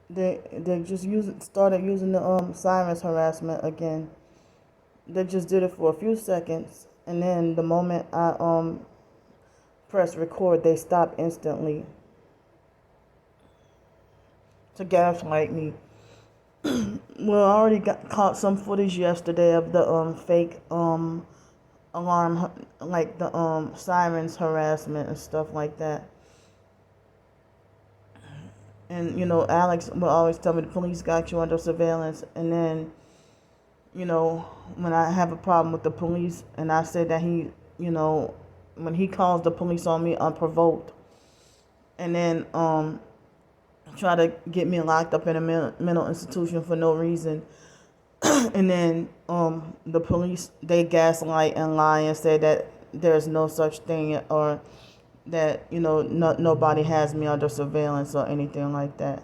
they just started using the sirens harassment again. They just did it for a few seconds, and then the moment I press record, they stop instantly to gaslight me. Well, I already caught some footage yesterday of the fake alarm, like the sirens harassment and stuff like that. And Alex will always tell me the police got you under surveillance, and then when I have a problem with the police and I say that when he calls the police on me unprovoked, and then try to get me locked up in a mental institution for no reason, and then the police, they gaslight and lie and say that there's no such thing, or that nobody has me under surveillance or anything like that.